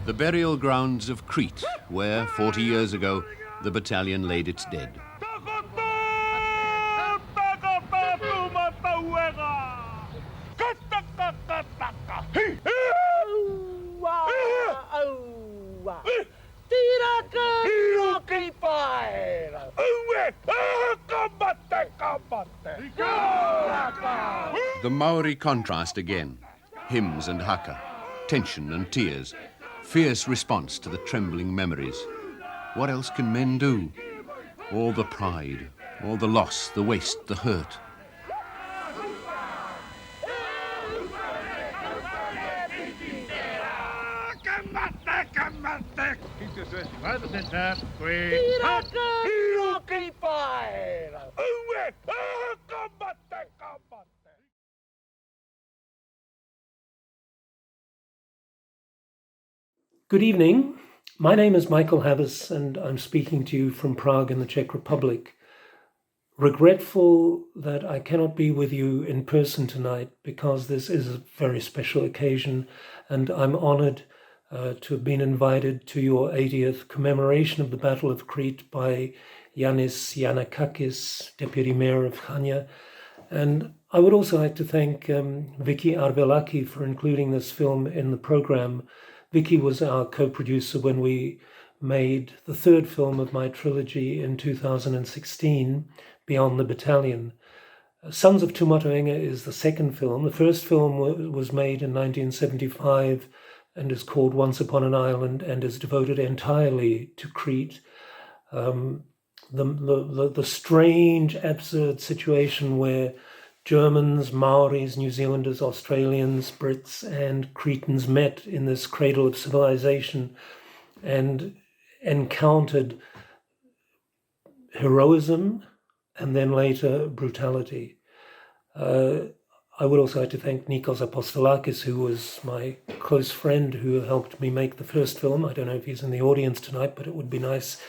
The burial grounds of Crete, where 40 years ago the battalion laid its dead. The Maori contrast again. Hymns and haka, tension and tears, fierce response to the trembling memories. What else can men do? All the pride, all the loss, the waste, the hurt. Good evening. My name is Michael Havas and I'm speaking to you from Prague in the Czech Republic. Regretful that I cannot be with you in person tonight because this is a very special occasion and I'm honored to have been invited to your 80th commemoration of the Battle of Crete by Yanis Yanakakis, Deputy Mayor of Chania. And I would also like to thank Vicky Arvelaki for including this film in the program. Vicky was our co-producer when we made the third film of my trilogy in 2016, Beyond the Battalion. Sons of Uenga is the second film. The first film was made in 1975 and is called Once Upon an Island and is devoted entirely to Crete. The strange, absurd situation where Germans, Maoris, New Zealanders, Australians, Brits, and Cretans met in this cradle of civilization and encountered heroism and then later brutality. I would also like to thank Nikos Apostolakis, who was my close friend who helped me make the first film. I don't know if he's in the audience tonight, but it would be nice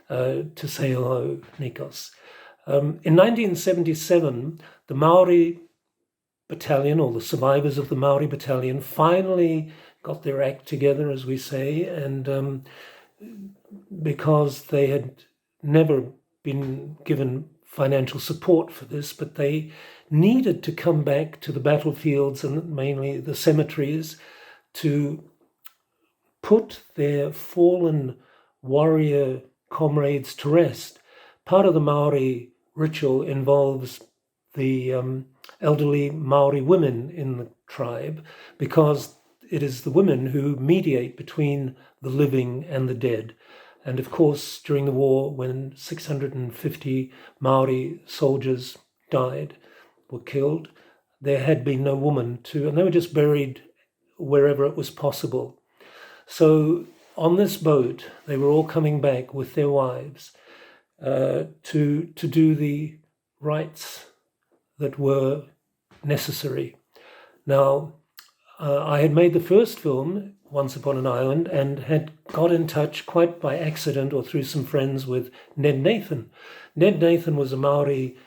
to say hello, Nikos. In 1977, the Maori battalion, or the survivors of the Maori battalion, finally got their act together, as we say, and because they had never been given financial support for this, but they needed to come back to the battlefields and mainly the cemeteries to put their fallen warrior comrades to rest. Part of the Maori ritual involves the elderly Maori women in the tribe because it is the women who mediate between the living and the dead. And of course, during the war, when 650 Maori soldiers died, were killed, there had been no woman and they were just buried wherever it was possible. So on this boat, they were all coming back with their wives to do the rites that were necessary. Now, I had made the first film, Once Upon an Island, and had got in touch quite by accident or through some friends with Ned Nathan. Ned Nathan was a Maori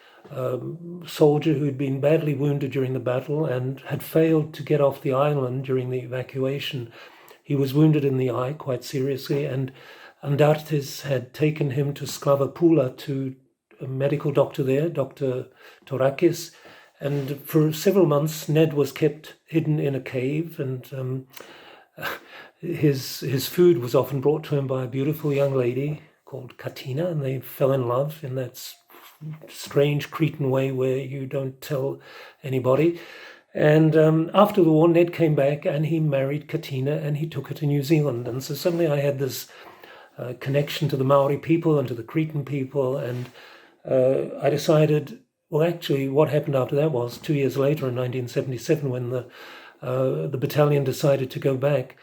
soldier who had been badly wounded during the battle and had failed to get off the island during the evacuation. He was wounded in the eye quite seriously, and Andartes had taken him to Sklavapula to a medical doctor there, Dr. Torakis, and for several months Ned was kept hidden in a cave, and his food was often brought to him by a beautiful young lady called Katina, and they fell in love in that strange Cretan way where you don't tell anybody. And after the war, Ned came back and he married Katina and he took her to New Zealand. And so suddenly I had this connection to the Maori people and to the Cretan people. And I decided, well, actually, what happened after that was 2 years later in 1977, when the battalion decided to go back,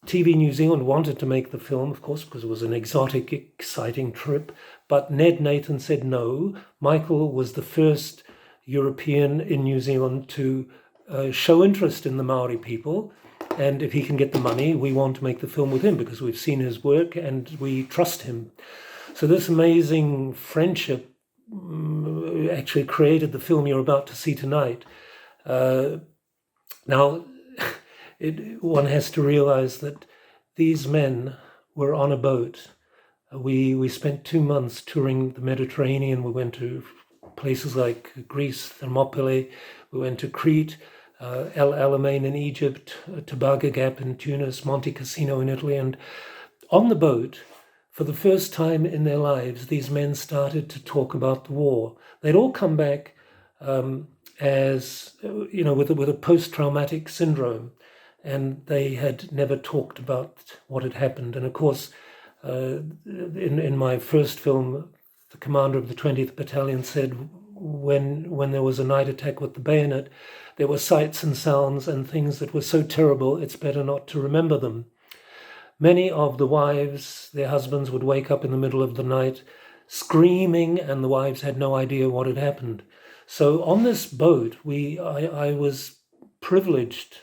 TV New Zealand wanted to make the film, of course, because it was an exotic, exciting trip. But Ned Nathan said no. Michael was the first European in New Zealand to show interest in the Maori people. And if he can get the money, we want to make the film with him because we've seen his work and we trust him. So this amazing friendship actually created the film you're about to see tonight. Now, one has to realize that these men were on a boat. We spent 2 months touring the Mediterranean. We went to places like Greece, Thermopylae. We went to Crete, El Alamein in Egypt, Tobago Gap in Tunis, Monte Cassino in Italy. And on the boat, for the first time in their lives, these men started to talk about the war. They'd all come back as, with a post-traumatic syndrome, and they had never talked about what had happened. And of course, in my first film, the commander of the 20th Battalion said when there was a night attack with the bayonet, there were sights and sounds and things that were so terrible, it's better not to remember them. Many of the wives, their husbands would wake up in the middle of the night screaming, and the wives had no idea what had happened. So on this boat, I was privileged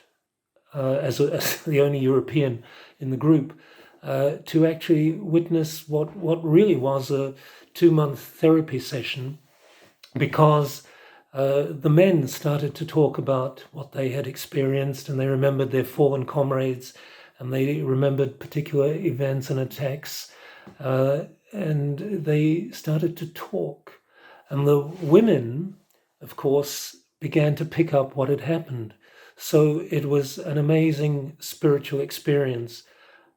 as the only European in the group to actually witness what really was a 2-month therapy session, because the men started to talk about what they had experienced, and they remembered their fallen comrades, and they remembered particular events and attacks, and they started to talk. And the women, of course, began to pick up what had happened. So it was an amazing spiritual experience.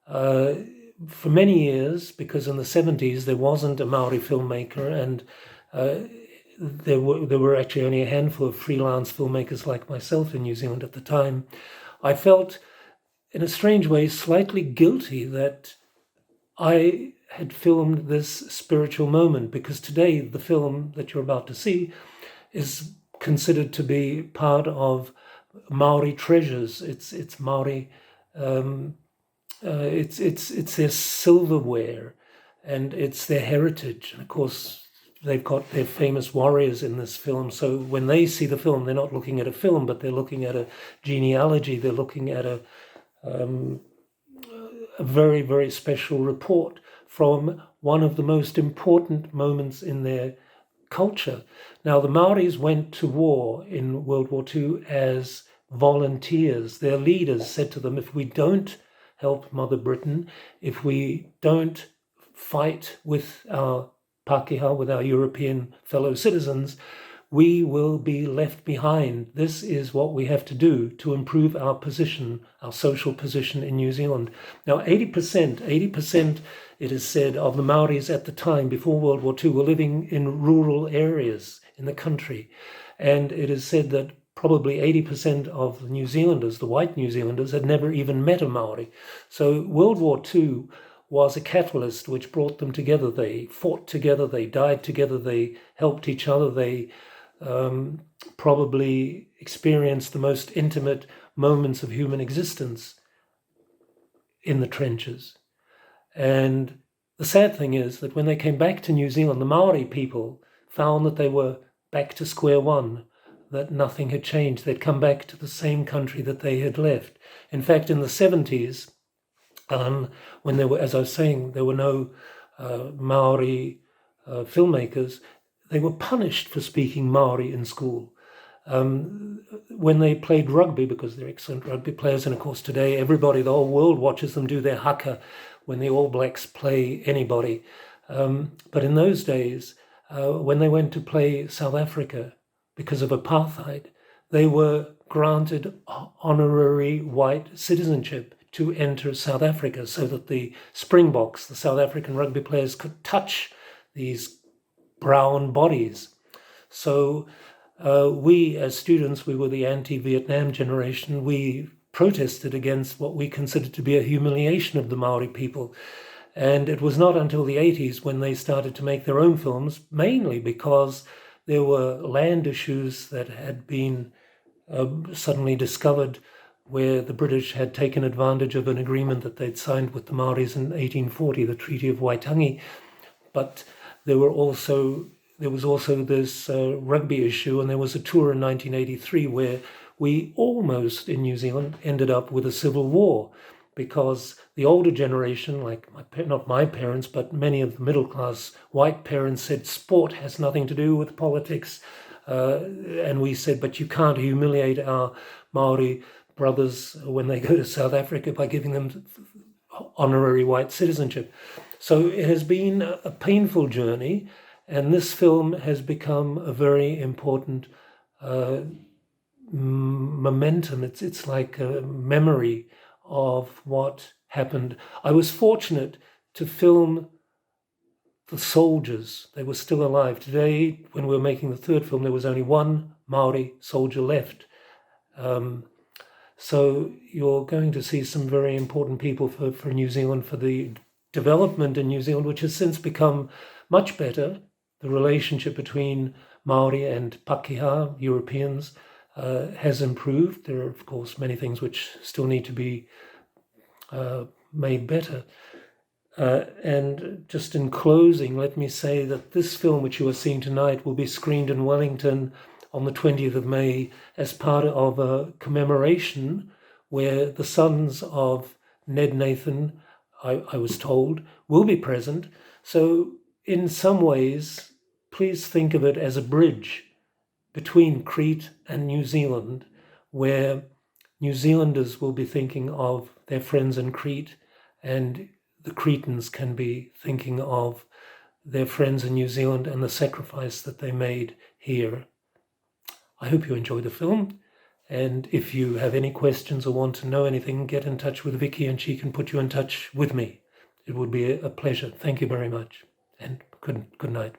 For many years, because in the 70s there wasn't a Maori filmmaker, and there were actually only a handful of freelance filmmakers like myself in New Zealand at the time, I felt, in a strange way, slightly guilty that I had filmed this spiritual moment, because today the film that you're about to see is considered to be part of Maori treasures. It's Maori. It's their silverware, and it's their heritage. And of course, they've got their famous warriors in this film. So when they see the film, they're not looking at a film, but they're looking at a genealogy. They're looking at a very, very special report from one of the most important moments in their culture. Now, the Maoris went to war in World War II as volunteers. Their leaders said to them, if we don't help Mother Britain, if we don't fight with our Pākehā, with our European fellow citizens, we will be left behind. This is what we have to do to improve our position, our social position in New Zealand. Now, 80%, it is said, of the Maoris at the time, before World War II, were living in rural areas in the country. And it is said that probably 80% of the New Zealanders, the white New Zealanders, had never even met a Maori. So World War II was a catalyst which brought them together. They fought together, they died together, they helped each other, they probably experienced the most intimate moments of human existence in the trenches. And the sad thing is that when they came back to New Zealand, the Maori people found that they were back to square one, that nothing had changed. They'd come back to the same country that they had left. In fact, in the 70s, when there were, as I was saying, there were no Maori filmmakers, they were punished for speaking Maori in school. When they played rugby, because they're excellent rugby players, and of course today everybody, the whole world watches them do their haka when the All Blacks play anybody. But in those days, when they went to play South Africa, because of apartheid, they were granted honorary white citizenship to enter South Africa, so that the Springboks, the South African rugby players, could touch these brown bodies. So we, as students, we were the anti-Vietnam generation. We protested against what we considered to be a humiliation of the Maori people. And it was not until the 80s when they started to make their own films, mainly because there were land issues that had been suddenly discovered, where the British had taken advantage of an agreement that they'd signed with the Maoris in 1840, the Treaty of Waitangi. But there was also this rugby issue, and there was a tour in 1983 where we almost, in New Zealand, ended up with a civil war, because the older generation, like not my parents, but many of the middle-class white parents, said sport has nothing to do with politics. And we said, but you can't humiliate our Maori brothers when they go to South Africa by giving them honorary white citizenship. So it has been a painful journey, and this film has become a very important momentum. It's like a memory of what happened. I was fortunate to film the soldiers. They were still alive. Today, when we were making the third film, there was only one Maori soldier left. So you're going to see some very important people for New Zealand, for the development in New Zealand, which has since become much better. The relationship between Maori and Pakeha, Europeans, has improved. There are, of course, many things which still need to be made better. And just in closing, let me say that this film, which you are seeing tonight, will be screened in Wellington on the 20th of May as part of a commemoration where the sons of Ned Nathan, I was told, will be present. So in some ways, please think of it as a bridge between Crete and New Zealand, where New Zealanders will be thinking of their friends in Crete, and the Cretans can be thinking of their friends in New Zealand and the sacrifice that they made here. I hope you enjoy the film, and if you have any questions or want to know anything, get in touch with Vicky and she can put you in touch with me. It would be a pleasure. Thank you very much, and good night.